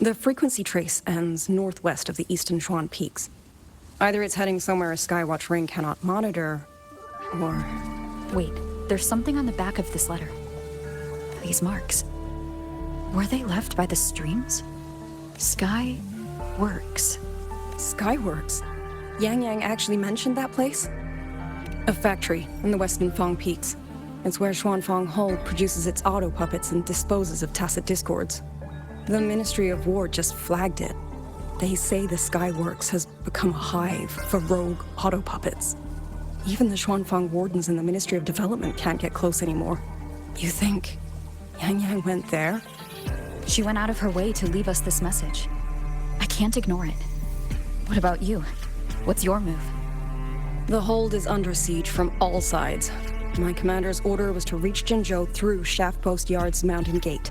The frequency trace ends northwest of the Eastern Shuan Peaks. Either it's heading somewhere a Skywatch ring cannot monitor, or... Wait, there's something on the back of this letter. These marks. Were they left by the streams? Skyworks. Skyworks? Yang Yang actually mentioned that place? A factory in the Western Fang Peaks. It's where Xuanfang Hold produces its auto puppets and disposes of tacit discords. The Ministry of War just flagged it. They say the Skyworks has become a hive for rogue auto puppets. Even the Xuanfang wardens in the Ministry of Development can't get close anymore. You think Yang Yang went there? She went out of her way to leave us this message. I can't ignore it. What about you? What's your move? The hold is under siege from all sides. My commander's order was to reach Jinzhou through Shaft Post Yard's mountain gate,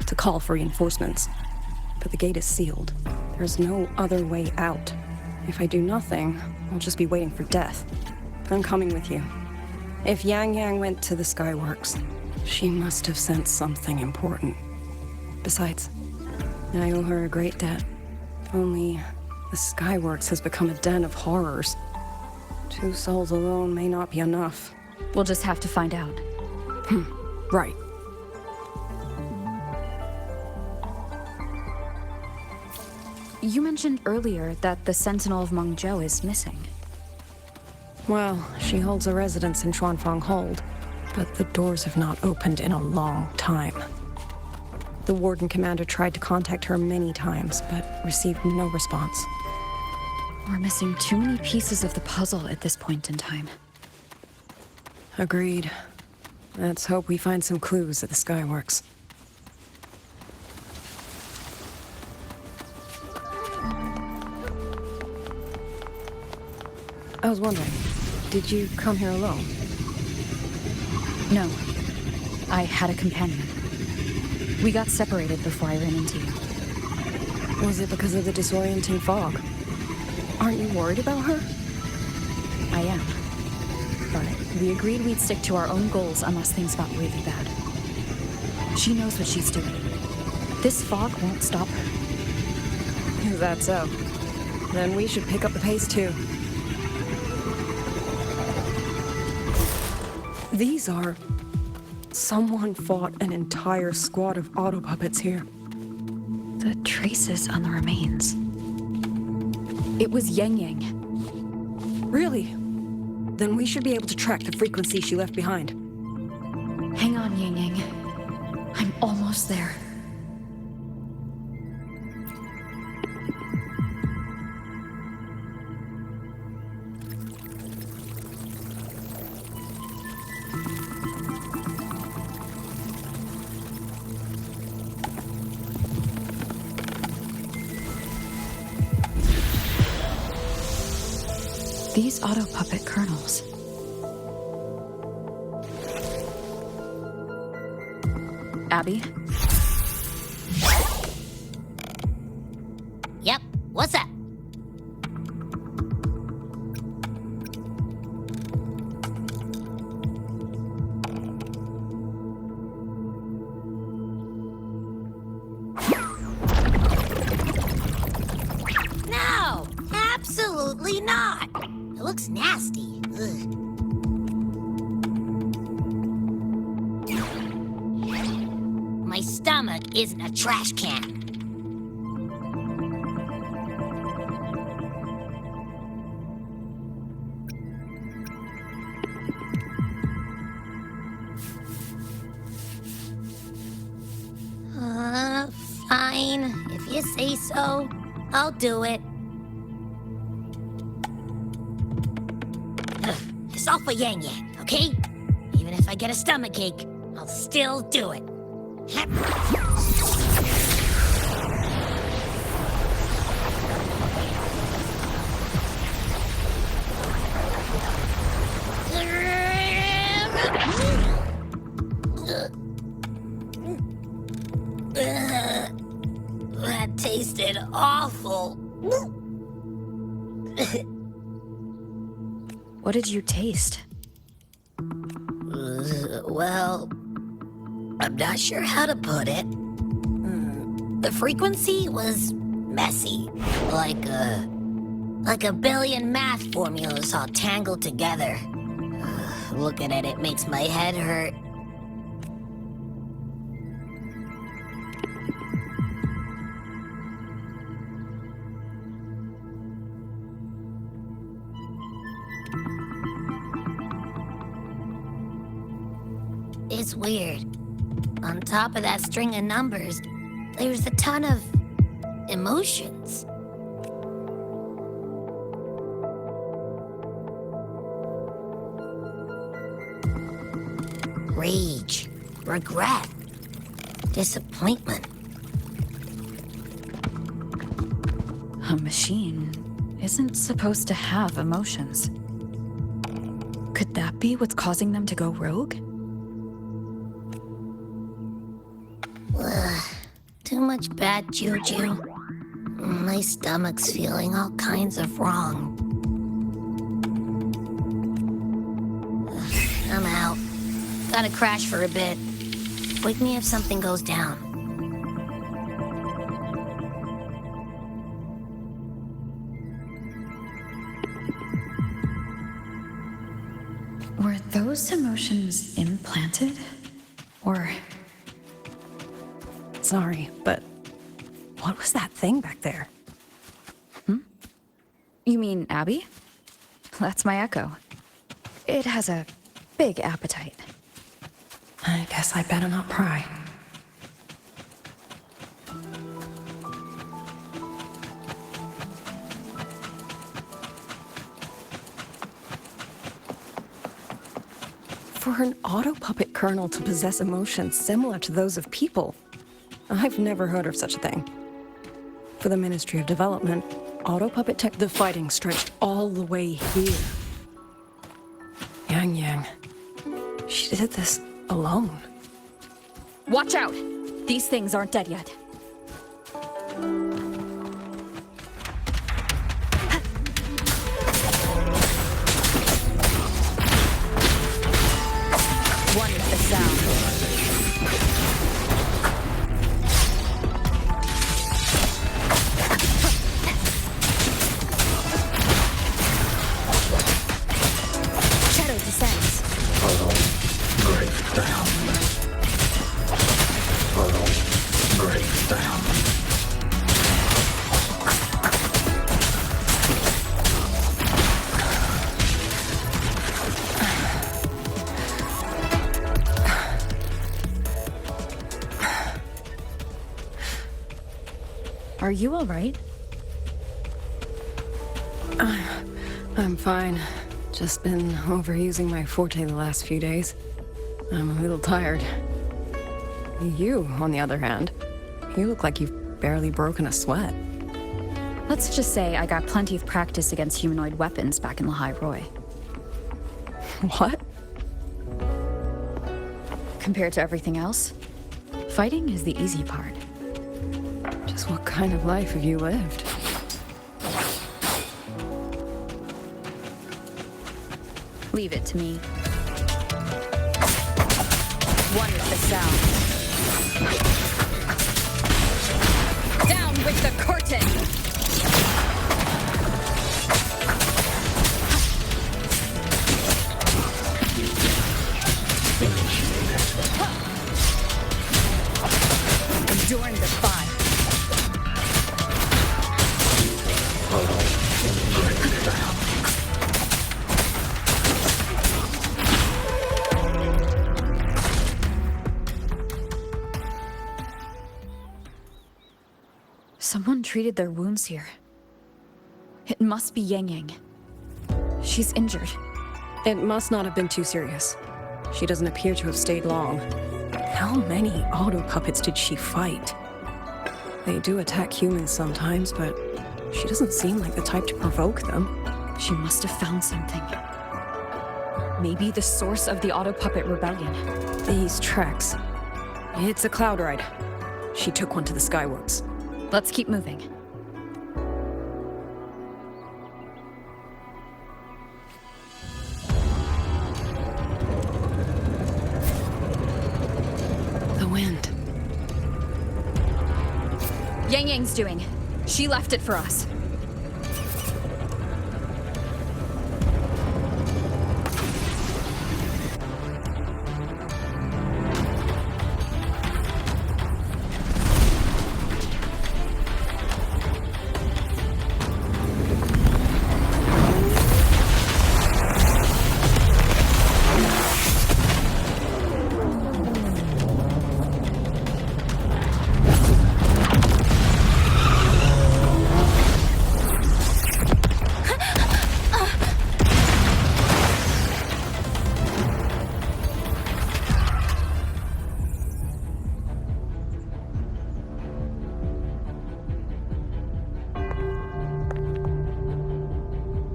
to call for reinforcements. But the gate is sealed. There's no other way out. If I do nothing, I'll just be waiting for death. I'm coming with you. If Yang Yang went to the Skyworks, she must have sent something important. Besides, I owe her a great debt. Only the Skyworks has become a den of horrors. 2 souls alone may not be enough. We'll just have to find out. Right. You mentioned earlier that the Sentinel of Mangzhou is missing. Well, she holds a residence in Xuanfang Hold, but the doors have not opened in a long time. The Warden Commander tried to contact her many times, but received no response. We're missing too many pieces of the puzzle at this point in time. Agreed. Let's hope we find some clues at the Skyworks. I was wondering, did you come here alone? No. I had a companion. We got separated before I ran into you. Was it because of the disorienting fog? Aren't you worried about her? I am. But we agreed we'd stick to our own goals unless things got really bad. She knows what she's doing. This fog won't stop her. Is that so? Then we should pick up the pace too. These are... Someone fought an entire squad of auto puppets here. The traces on the remains. It was Yang Yang. Really? Then we should be able to track the frequency she left behind. Hang on, Yang Yang. I'm almost there. These auto puppet kernels. Abby? Yep, what's up? No, absolutely not. It looks nasty. Ugh. My stomach isn't a trash can. Fine. If you say so, I'll do it. It's all for Yang Yang, okay? Even if I get a stomachache, I'll still do it. That tasted awful. What did you taste? Well, I'm not sure how to put it. The frequency was messy. Like a billion math formulas all tangled together. Looking at it makes my head hurt. It's weird. On top of that string of numbers, there's a ton of emotions. Rage, regret, disappointment. A machine isn't supposed to have emotions. Could that be what's causing them to go rogue? Too much bad juju. My stomach's feeling all kinds of wrong. I'm out. Gotta crash for a bit. Wake me if something goes down. Were those emotions implanted? Or... Sorry, but what was that thing back there? You mean Abby? That's my echo. It has a big appetite. I guess I better not pry. For an auto puppet kernel to possess emotions similar to those of people, I've never heard of such a thing. For the Ministry of Development, auto puppet tech, the fighting stretched all the way here. Yang. She did this alone. Watch out! These things aren't dead yet. One is the sound. Shadow descends. Break down. Break down. Are you all right? I'm fine. Just been overusing my forte the last few days. I'm a little tired. You, on the other hand, you look like you've barely broken a sweat. Let's just say I got plenty of practice against humanoid weapons back in Lahai Roy. What? Compared to everything else, fighting is the easy part. Just what kind of life have you lived? Leave it to me. One is the sound. Down with the curtain! Enduring the fire. Someone treated their wounds here. It must be Yang Yang. She's injured. It must not have been too serious. She doesn't appear to have stayed long. How many auto puppets did she fight? They do attack humans sometimes, but she doesn't seem like the type to provoke them. She must have found something. Maybe the source of the auto puppet rebellion. These tracks. It's a cloud ride. She took one to the Skyworks. Let's keep moving. The wind. Yang Yang's doing? She left it for us.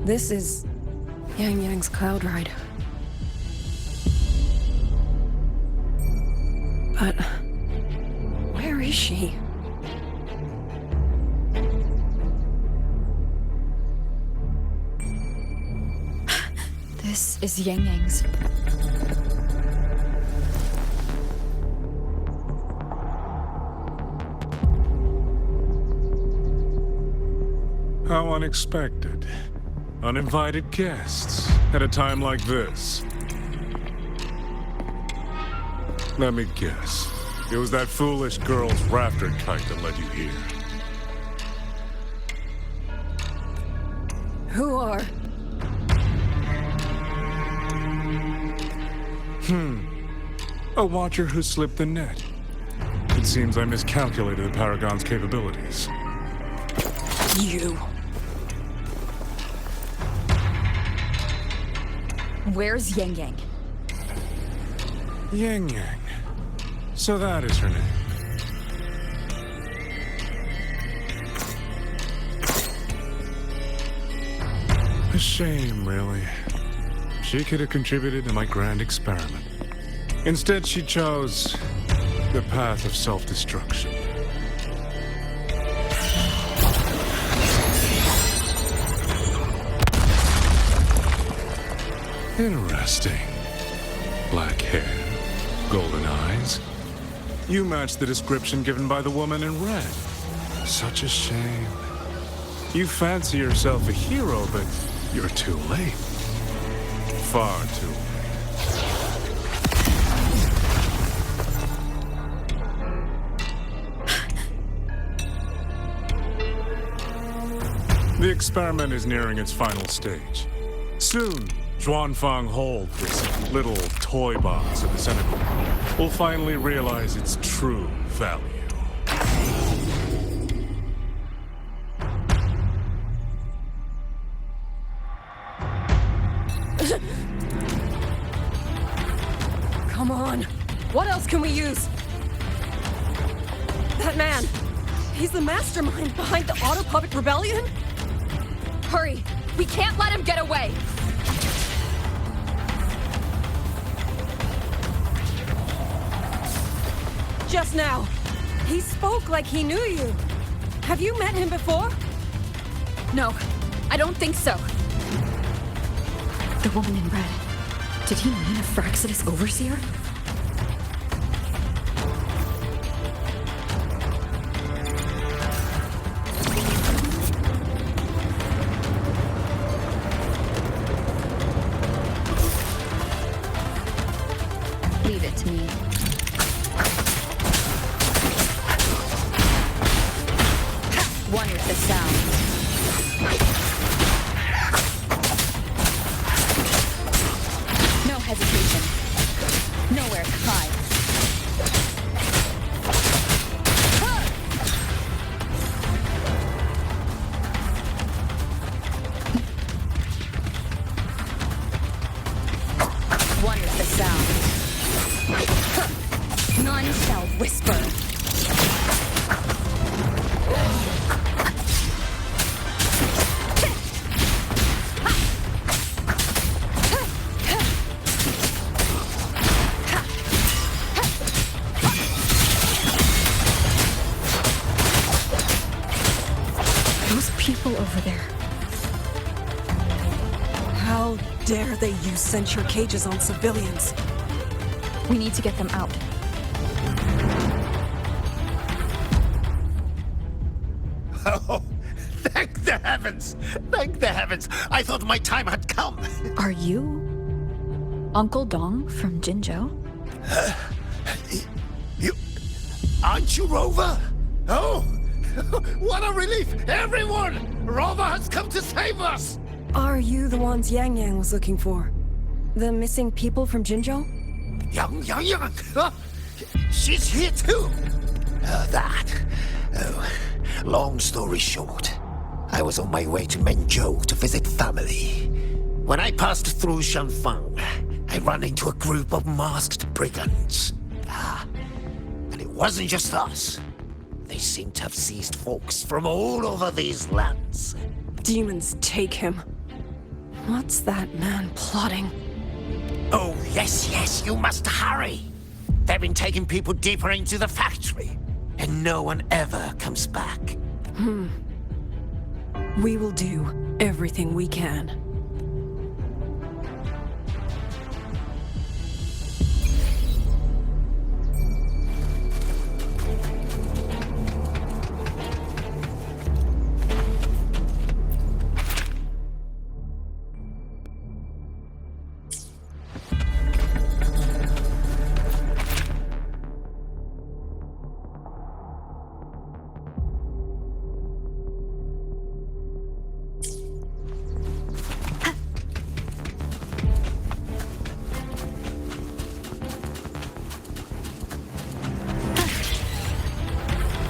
This is Yang Yang's cloud ride. But where is she? This is Yang Yang's. How unexpected. Uninvited guests at a time like this. Let me guess. It was that foolish girl's rafter kite that led you here. Who are? A watcher who slipped the net. It seems I miscalculated the Paragon's capabilities. You. Where's Yang Yang? Yang Yang. So that is her name. A shame, really. She could have contributed to my grand experiment. Instead, she chose the path of self-destruction. Interesting. Black hair, golden eyes. You match the description given by the woman in red. Such a shame. You fancy yourself a hero, but you're too late. Far too late. The experiment is nearing its final stage. Soon, Zhuanfang Hold, this little toy box of the Senate, will finally realize its true value. Come on. What else can we use? That man. He's the mastermind behind the Auto-Puppet Rebellion? Hurry! We can't let him get away! Just now. He spoke like he knew you. Have you met him before? No, I don't think so. The woman in red. Did he mean a Fraxidus overseer? Leave it to me. One with the sound. No hesitation. Nowhere to hide. One with the sound. None shall whisper. Those people over there. How dare they use censure cages on civilians? We need to get them out. Oh, thank the heavens! Thank the heavens! I thought my time had come. Are you Uncle Dong from Jinzhou? You... Aren't you Rover? Oh! What a relief! Everyone! Rover has come to save us! Are you the ones Yang Yang was looking for? The missing people from Jinzhou? Yang! She's here too! Long story short, I was on my way to Mangzhou to visit family. When I passed through Shanfang, I ran into a group of masked brigands. And it wasn't just us. They seem to have seized folks from all over these lands. Demons take him. What's that man plotting? Oh, yes, you must hurry. They've been taking people deeper into the factory, and no one ever comes back. We will do everything we can.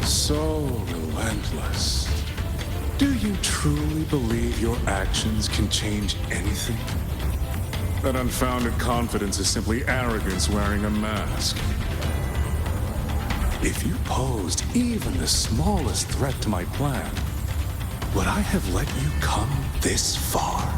So relentless. Do you truly believe your actions can change anything? That unfounded confidence is simply arrogance wearing a mask. If you posed even the smallest threat to my plan, would I have let you come this far?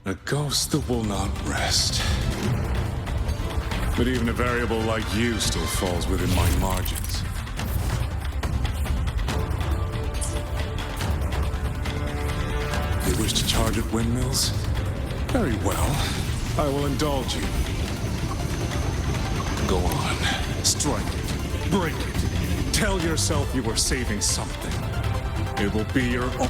A ghost that will not rest. But even a variable like you still falls within my margins. You wish to charge at windmills? Very well. I will indulge you. Go on. Strike it. Break it. Tell yourself you are saving something. It will be your own.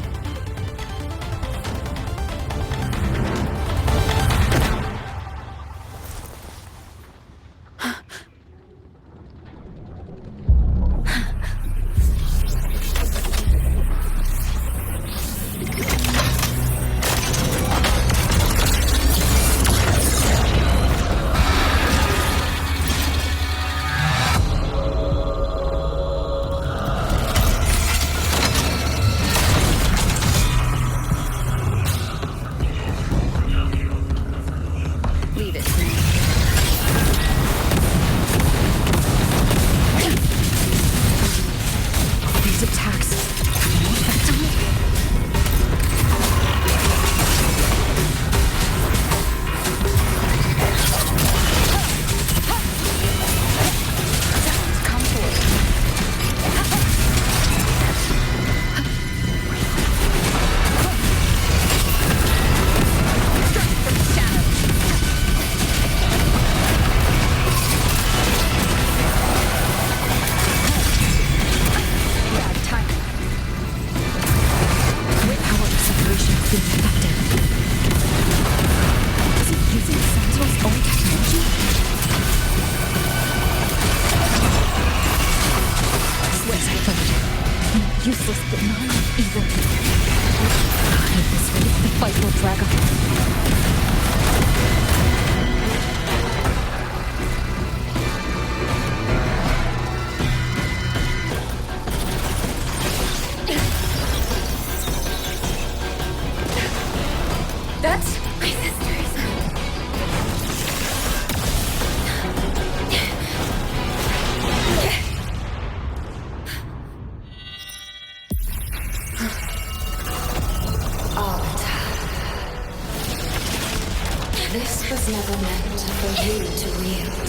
wield.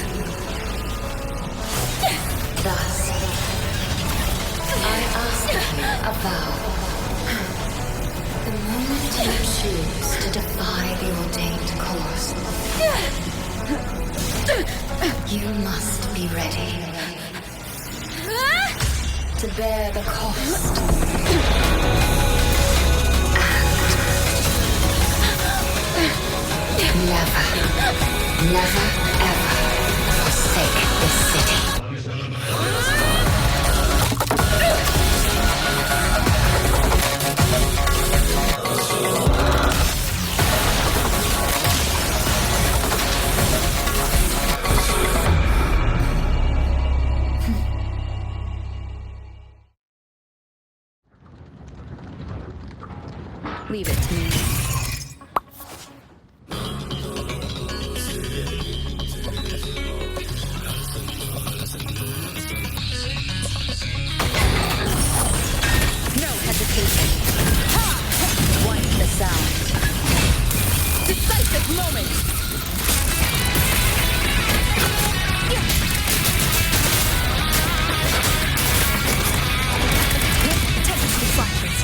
Thus, I ask of you a vow. The moment you choose to defy the ordained course, you must be ready to bear the cost. And never, ever forsake this city. Leave it to me. No hesitation. Ha! Wipe the sound. Decisive moment! Tempest flashes.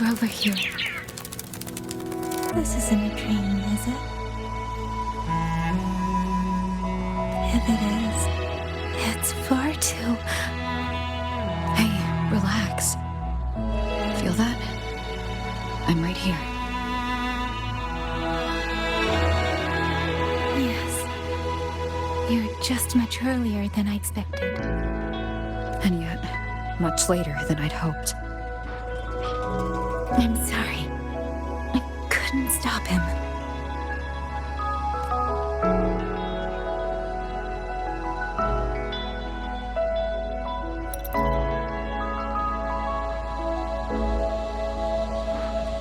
Rover here. This isn't a dream, is it? If it is, it's far too... Hey, relax. Feel that? I'm right here. Yes. You're just much earlier than I expected. And yet, much later than I'd hoped. I'm sorry. I couldn't stop him.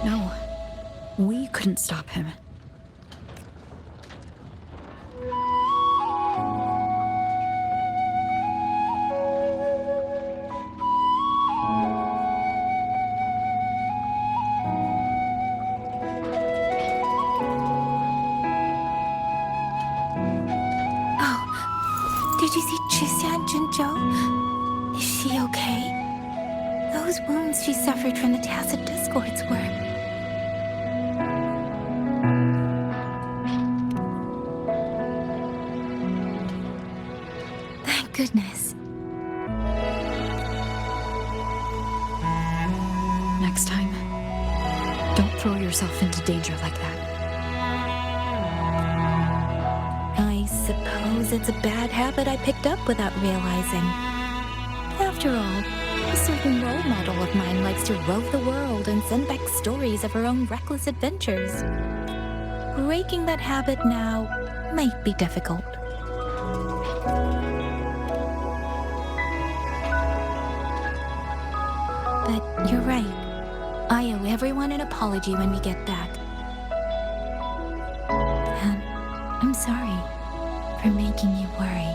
No, we couldn't stop him. Did you see Chixian Jinzhou? Is she okay? Those wounds she suffered from the Tacit Discords were... Thank goodness. Next time, don't throw yourself into danger like that. I suppose it's a bad habit I picked up without realizing. After all, a certain role model of mine likes to rove the world and send back stories of her own reckless adventures. Breaking that habit now might be difficult. But you're right. I owe everyone an apology when we get back. And I'm sorry for making you worry.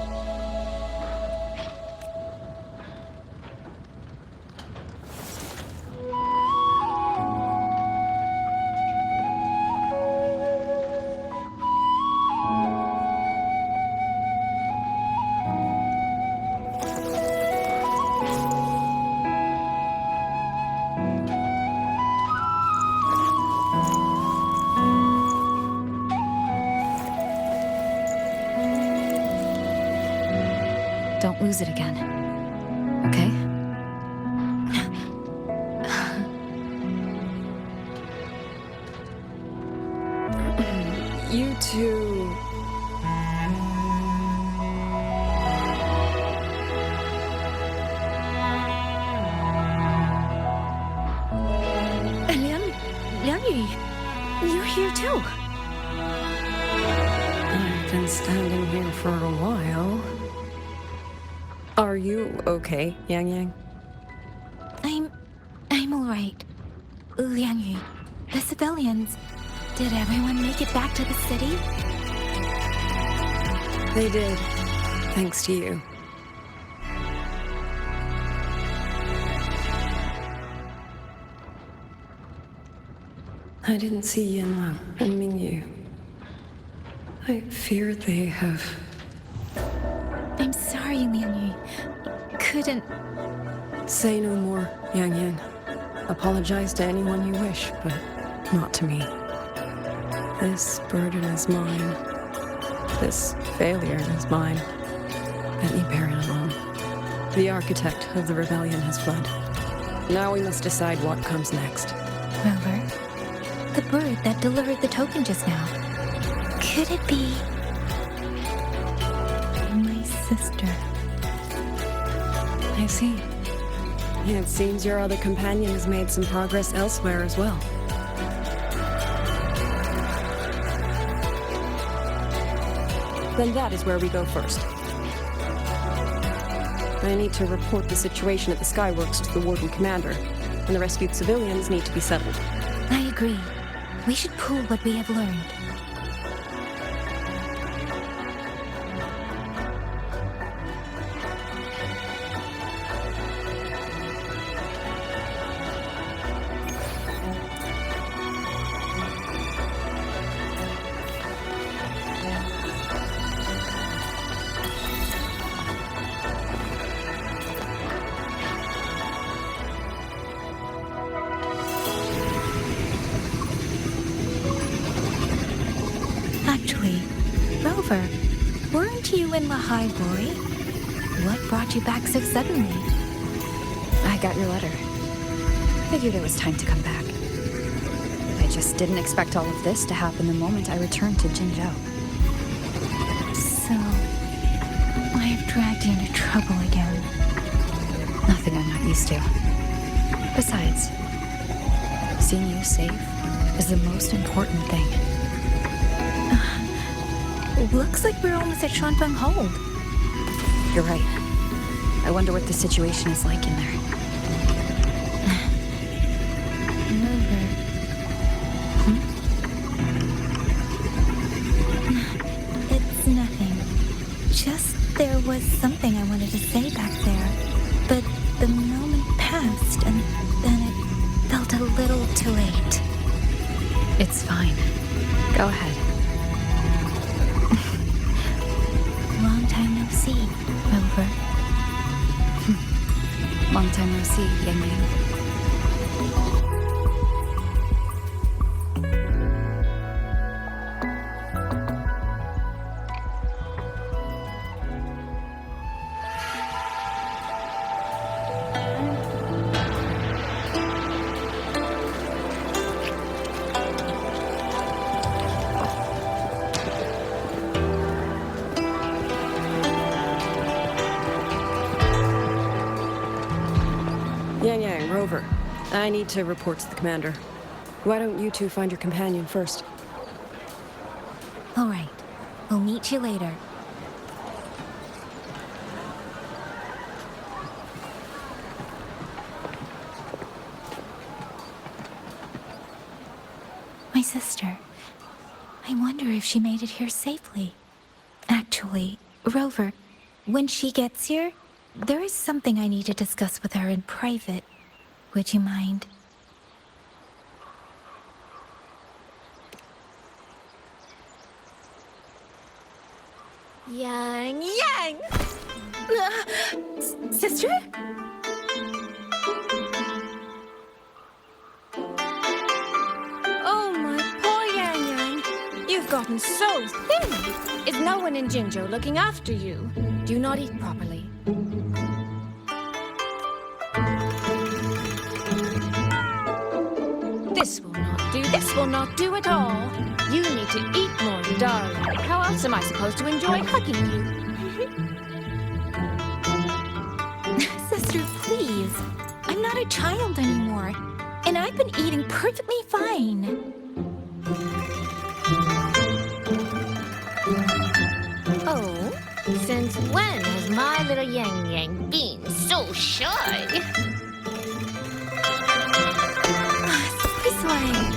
Don't lose it again. Okay? You two... Liang, you're here too. I've been standing here for a while. Are you okay, Yang Yang? I'm all right. Liang Yu, the civilians, did everyone make it back to the city? They did, thanks to you. I didn't see Yanlan and Mingyu. I fear they have... I'm sorry, Liang Yu. Couldn't... Say no more, Yang Yang. Apologize to anyone you wish, but not to me. This burden is mine. This failure is mine. Let me bear it alone. The architect of the rebellion has fled. Now we must decide what comes next. Rover, the bird that delivered the token just now. Could it be... my sister? I see. It seems your other companion has made some progress elsewhere as well. Then that is where we go first. I need to report the situation at the Skyworks to the Warden Commander, and the rescued civilians need to be settled. I agree. We should pool what we have learned. Actually, Rover, weren't you in Lahai Roy? What brought you back so suddenly? I got your letter. Figured it was time to come back. I just didn't expect all of this to happen the moment I returned to Jinzhou. So, supposed to. Besides, seeing you safe is the most important thing. Looks like we're almost at Shanfeng Hold. You're right. I wonder what the situation is like in there. Rover. It's nothing. Just there was something I wanted to say back there. But the moment passed and then it felt a little too late. It's fine. Go ahead. Long time no see, Rover. Long time no see, Yang Yang. Yang Yang, Rover. I need to report to the commander. Why don't you two find your companion first? All right. We'll meet you later. My sister. I wonder if she made it here safely. Actually, Rover, when she gets here, there is something I need to discuss with her in private. Would you mind? Yang Yang! Sister? Oh, my poor Yang Yang. You've gotten so thin. Is no one in Jinzhou looking after you? Do you not eat properly? This will not do at all. You need to eat more, darling. How else am I supposed to enjoy hugging you? Sister, please. I'm not a child anymore. And I've been eating perfectly fine. Oh, since when has my little Yang Yang been so shy? This way.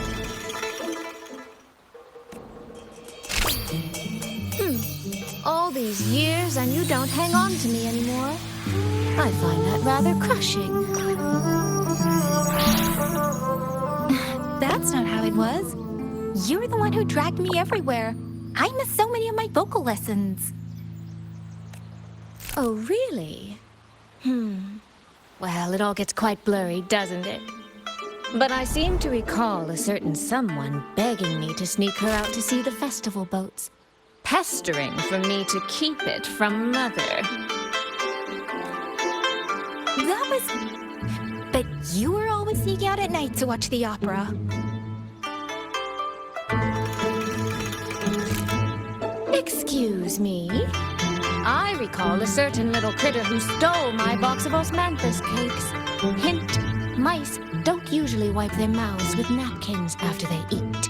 All these years and you don't hang on to me anymore. I find that rather crushing. That's not how it was. You're the one who dragged me everywhere. I missed so many of my vocal lessons. Oh, really? Well, it all gets quite blurry, doesn't it? But I seem to recall a certain someone begging me to sneak her out to see the festival boats. Pestering for me to keep it from Mother. That was... But you were always sneaking out at night to watch the opera. Excuse me? I recall a certain little critter who stole my box of osmanthus cakes. Hint, mice don't usually wipe their mouths with napkins after they eat.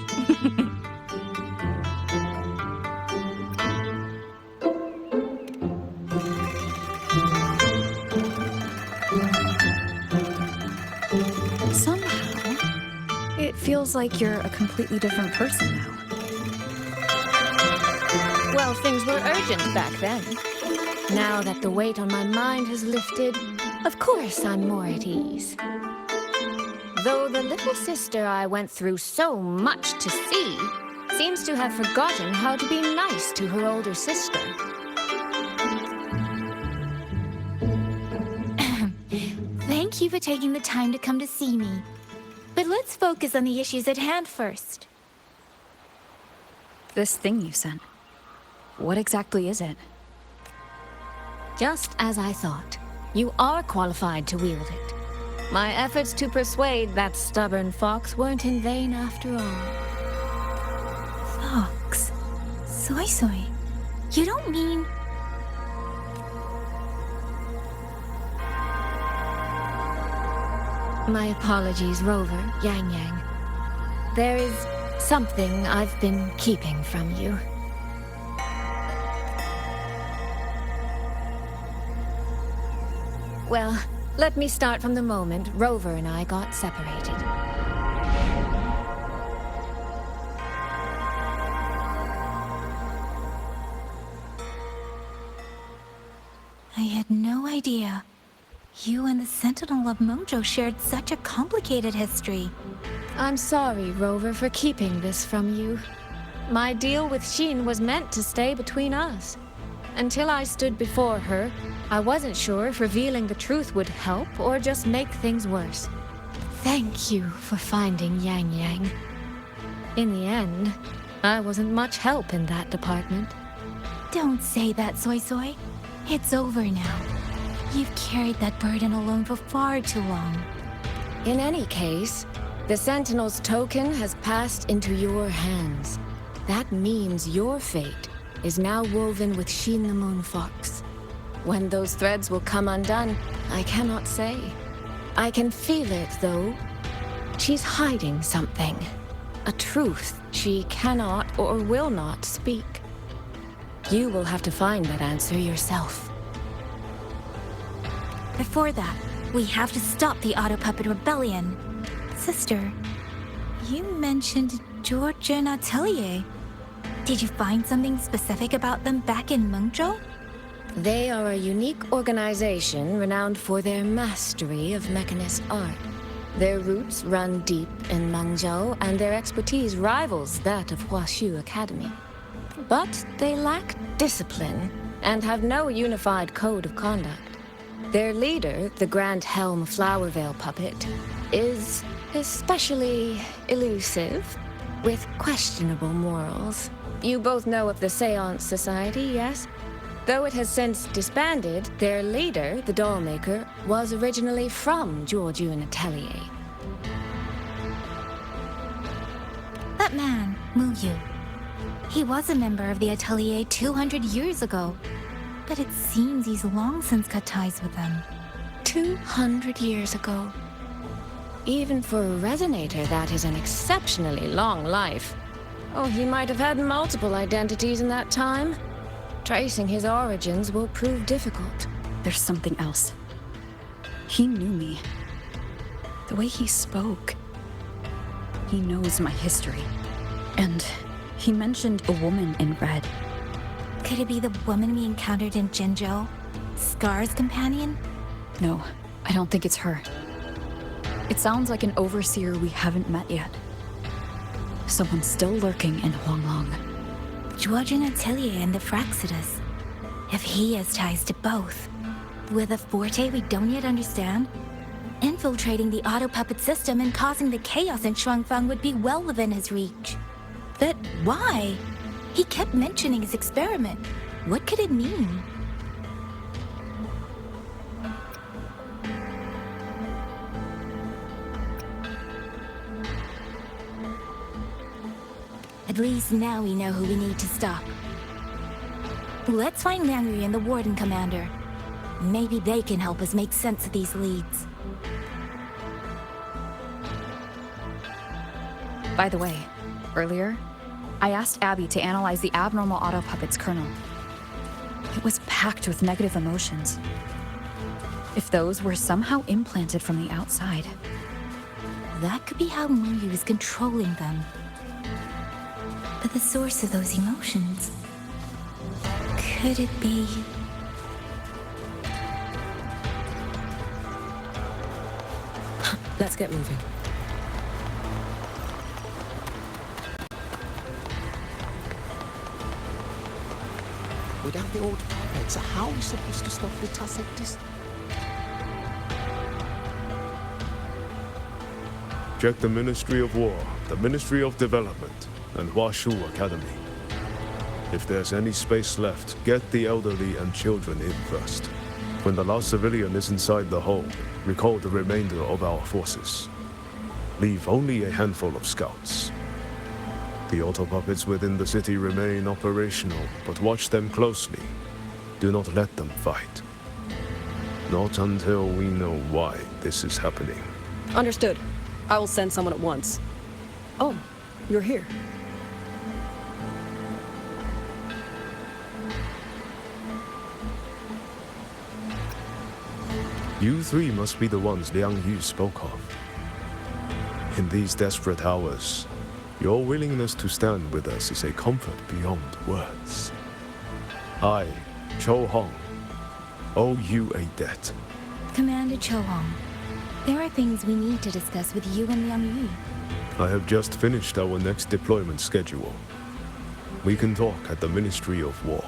Somehow, it feels like you're a completely different person now. Well, things were urgent back then. Now that the weight on my mind has lifted, of course I'm more at ease. Though the little sister I went through so much to see seems to have forgotten how to be nice to her older sister. Thank you for taking the time to come to see me. But let's focus on the issues at hand first. This thing you sent. What exactly is it? Just as I thought. You are qualified to wield it. My efforts to persuade that stubborn fox weren't in vain after all. Fox? Soy Soy? You don't mean... My apologies, Rover, Yang Yang. There is something I've been keeping from you. Well, let me start from the moment Rover and I got separated. I had no idea. You and the Sentinel of Mangzhou shared such a complicated history. I'm sorry, Rover, for keeping this from you. My deal with Xin was meant to stay between us. Until I stood before her, I wasn't sure if revealing the truth would help or just make things worse. Thank you for finding Yang Yang. In the end, I wasn't much help in that department. Don't say that, Soy Soy. It's over now. You've carried that burden alone for far too long. In any case, the Sentinel's token has passed into your hands. That means your fate is now woven with Xin the Moon Fox. When those threads will come undone, I cannot say. I can feel it, though. She's hiding something. A truth she cannot or will not speak. You will have to find that answer yourself. Before that, we have to stop the Auto Puppet Rebellion. Sister, you mentioned George and Atelier. Did you find something specific about them back in Mangzhou? They are a unique organization renowned for their mastery of mechanist art. Their roots run deep in Mangzhou, and their expertise rivals that of Huaxu Academy. But they lack discipline and have no unified code of conduct. Their leader, the Grand Helm Flowervale puppet, is especially elusive, with questionable morals. You both know of the Seance Society, yes? Though it has since disbanded, their leader, the Dollmaker, was originally from Georgian Atelier. That man, Mu Yu. He was a member of the Atelier 200 years ago. But it seems he's long since cut ties with them. 200 years ago. Even for a resonator, that is an exceptionally long life. Oh, he might have had multiple identities in that time. Tracing his origins will prove difficult. There's something else. He knew me. The way he spoke. He knows my history. And he mentioned a woman in red. Could it be the woman we encountered in Jinzhou? Scar's companion? No, I don't think it's her. It sounds like an overseer we haven't met yet. Someone still lurking in Huanglong. Georgian Atelier and the Fraxidus. If he has ties to both. With a forte we don't yet understand, infiltrating the auto puppet system and causing the chaos in Shuangfang would be well within his reach. But why? He kept mentioning his experiment. What could it mean? At least now we know who we need to stop. Let's find Liang and the Warden Commander. Maybe they can help us make sense of these leads. By the way, earlier, I asked Abby to analyze the abnormal auto puppet's kernel. It was packed with negative emotions. If those were somehow implanted from the outside. That could be how Mu Yu is controlling them. But the source of those emotions... could it be... Let's get moving. Without the old puppets, how are we supposed to stop the Tassectis? Check the Ministry of War, the Ministry of Development, and Huaxu Academy. If there's any space left, get the elderly and children in first. When the last civilian is inside the hold, recall the remainder of our forces. Leave only a handful of scouts. The auto puppets within the city remain operational, but watch them closely. Do not let them fight. Not until we know why this is happening. Understood. I will send someone at once. Oh, you're here. You three must be the ones Liang Yu spoke of. In these desperate hours, your willingness to stand with us is a comfort beyond words. I, Cho Hong, owe you a debt. Commander Cho Hong, there are things we need to discuss with you and Liang Yu. I have just finished our next deployment schedule. We can talk at the Ministry of War.